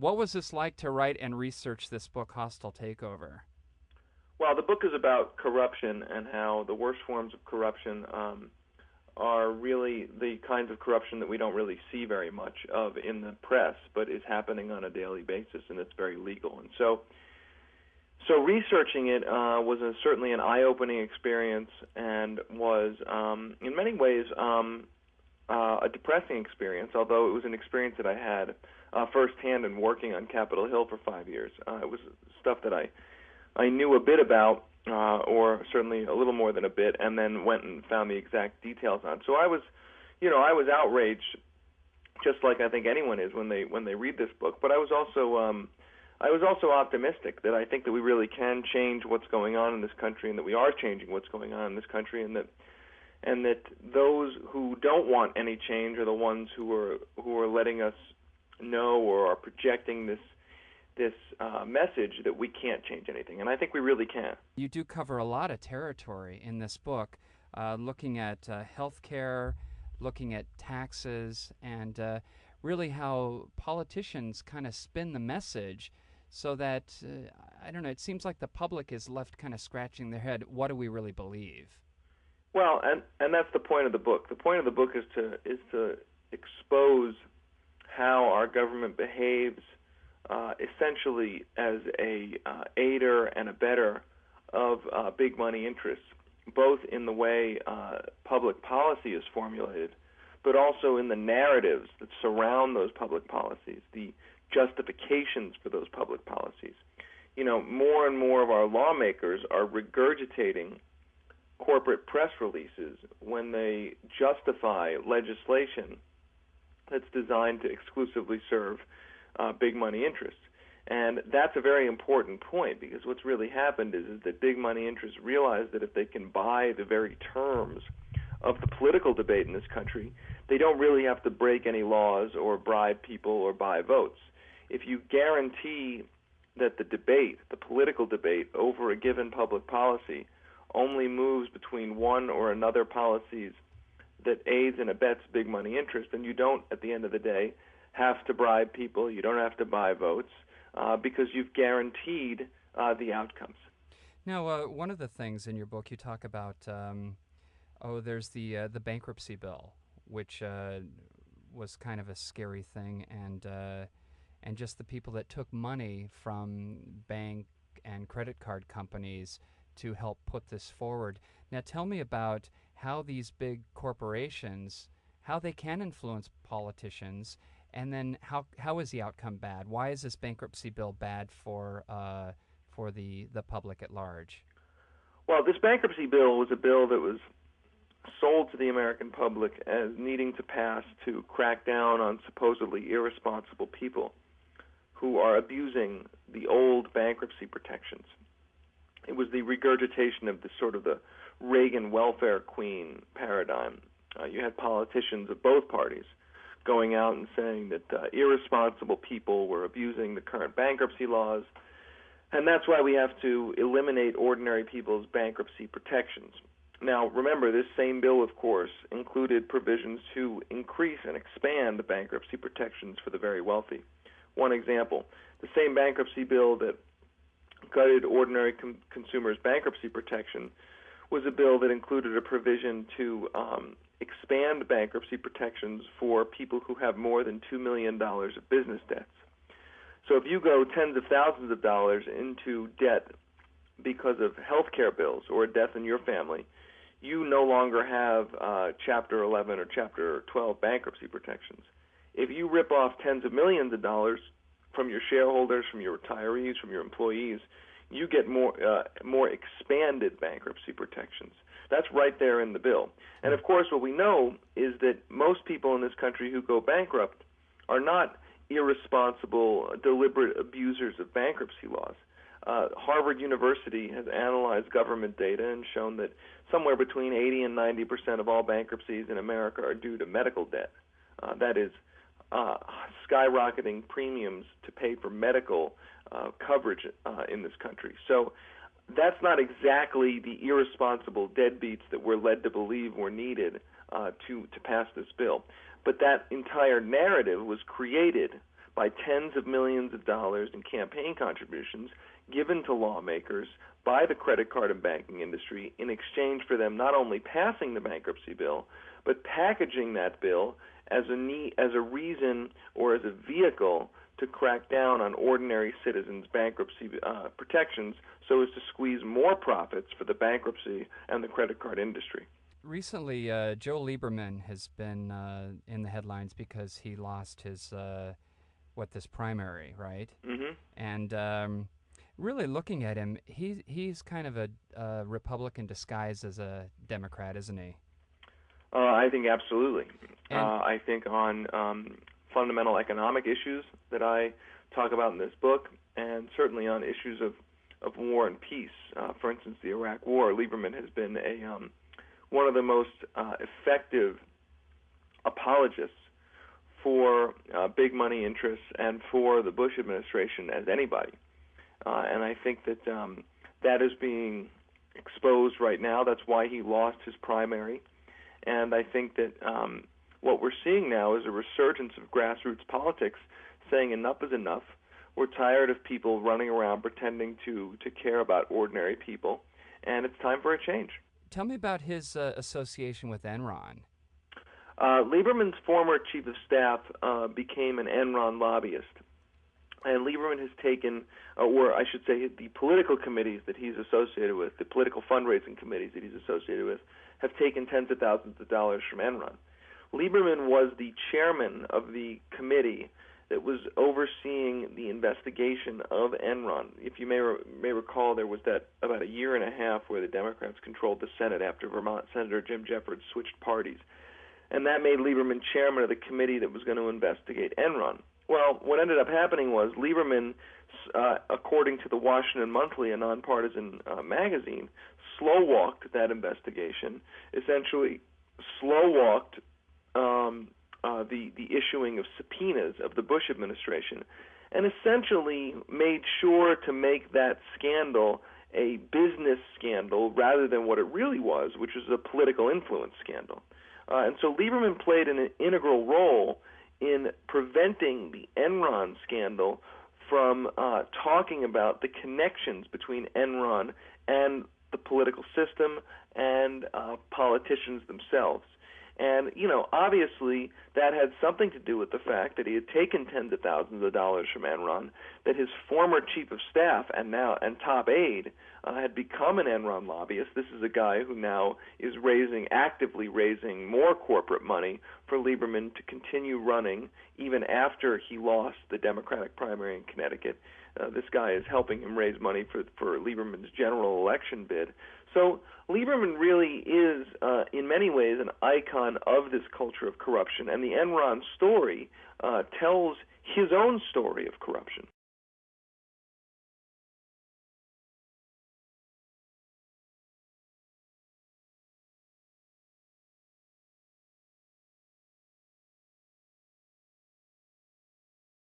What was this like to write and research this book, Hostile Takeover? Well, the book is about corruption and how the worst forms of corruption are really the kinds of corruption that we don't really see very much of in the press, but is happening on a daily basis, and it's very legal. And so researching it was certainly an eye-opening experience, and was in many ways a depressing experience, although it was an experience that I had firsthand in working on Capitol Hill for 5 years. It was stuff that I knew a bit about, or certainly a little more than a bit, and then went and found the exact details on. So I was outraged, just like I think anyone is when they read this book. But I was also optimistic that I think that we really can change what's going on in this country, and that we are changing what's going on in this country, and that those who don't want any change are the ones who are letting us know, or are projecting this message that we can't change anything, and I think we really can. You do cover a lot of territory in this book, looking at healthcare, looking at taxes, and really how politicians kind of spin the message so that, I don't know, it seems like the public is left kind of scratching their head. What do we really believe? Well, and that's the point of the book. The point of the book is to expose how our government behaves essentially as a aider and abetter of big money interests, both in the way public policy is formulated, but also in the narratives that surround those public policies, the justifications for those public policies. You know, more and more of our lawmakers are regurgitating corporate press releases when they justify legislation that's designed to exclusively serve big money interests. And that's a very important point, because what's really happened is that big money interests realize that if they can buy the very terms of the political debate in this country, they don't really have to break any laws or bribe people or buy votes. If you guarantee that the political debate over a given public policy only moves between one or another policies that aids and abets big money interest, then you don't, at the end of the day, have to bribe people, you don't have to buy votes, because you've guaranteed the outcomes. Now, one of the things in your book you talk about, there's the bankruptcy bill, which was kind of a scary thing, and just the people that took money from bank and credit card companies to help put this forward. Now, tell me about how these big corporations, how they can influence politicians, and then how is the outcome bad? Why is this bankruptcy bill bad for the public at large? Well, this bankruptcy bill was a bill that was sold to the American public as needing to pass to crack down on supposedly irresponsible people who are abusing the old bankruptcy protections. It was the regurgitation of the Reagan welfare queen paradigm. You had politicians of both parties going out and saying that irresponsible people were abusing the current bankruptcy laws, and that's why we have to eliminate ordinary people's bankruptcy protections. Now, remember, this same bill, of course, included provisions to increase and expand the bankruptcy protections for the very wealthy. One example, the same bankruptcy bill that gutted ordinary consumers' bankruptcy protection was a bill that included a provision to expand bankruptcy protections for people who have more than $2 million of business debts. So if you go tens of thousands of dollars into debt because of health care bills or a death in your family, you no longer have Chapter 11 or Chapter 12 bankruptcy protections. If you rip off tens of millions of dollars from your shareholders, from your retirees, from your employees, you get more expanded bankruptcy protections. That's right there in the bill. And of course, what we know is that most people in this country who go bankrupt are not irresponsible, deliberate abusers of bankruptcy laws. Harvard University has analyzed government data and shown that somewhere between 80 and 90% of all bankruptcies in America are due to medical debt. That is, skyrocketing premiums to pay for medical coverage in this country. So that's not exactly the irresponsible deadbeats that we're led to believe were needed to pass this bill. But that entire narrative was created by tens of millions of dollars in campaign contributions given to lawmakers by the credit card and banking industry in exchange for them not only passing the bankruptcy bill, but packaging that bill as a reason or as a vehicle to crack down on ordinary citizens' bankruptcy protections so as to squeeze more profits for the bankruptcy and the credit card industry. Recently, Joe Lieberman has been in the headlines because he lost his, this primary, right? Mm-hmm. And really looking at him, he's kind of a Republican disguised as a Democrat, isn't he? I think absolutely. I think on fundamental economic issues that I talk about in this book, and certainly on issues of war and peace. For instance, the Iraq War, Lieberman has been one of the most effective apologists for big money interests and for the Bush administration as anybody. And I think that that is being exposed right now. That's why he lost his primary. And I think that what we're seeing now is a resurgence of grassroots politics saying enough is enough. We're tired of people running around pretending to care about ordinary people, and it's time for a change. Tell me about his association with Enron. Lieberman's former chief of staff became an Enron lobbyist. And Lieberman has taken, or I should say the political committees that he's associated with, the political fundraising committees that he's associated with, have taken tens of thousands of dollars from Enron. Lieberman was the chairman of the committee that was overseeing the investigation of Enron. If you may recall, there was that about a year and a half where the Democrats controlled the Senate after Vermont Senator Jim Jeffords switched parties. And that made Lieberman chairman of the committee that was going to investigate Enron. Well, what ended up happening was Lieberman, according to the Washington Monthly, a nonpartisan magazine, slow-walked that investigation, essentially slow-walked the issuing of subpoenas of the Bush administration, and essentially made sure to make that scandal a business scandal rather than what it really was, which was a political influence scandal. And so Lieberman played an integral role in preventing the Enron scandal from talking about the connections between Enron and the political system and politicians themselves. And, obviously that had something to do with the fact that he had taken tens of thousands of dollars from Enron, that his former chief of staff and top aide had become an Enron lobbyist. This is a guy who now is actively raising more corporate money for Lieberman to continue running even after he lost the Democratic primary in Connecticut. This guy is helping him raise money for Lieberman's general election bid. So Lieberman really is, in many ways, an icon of this culture of corruption, and the Enron story tells his own story of corruption.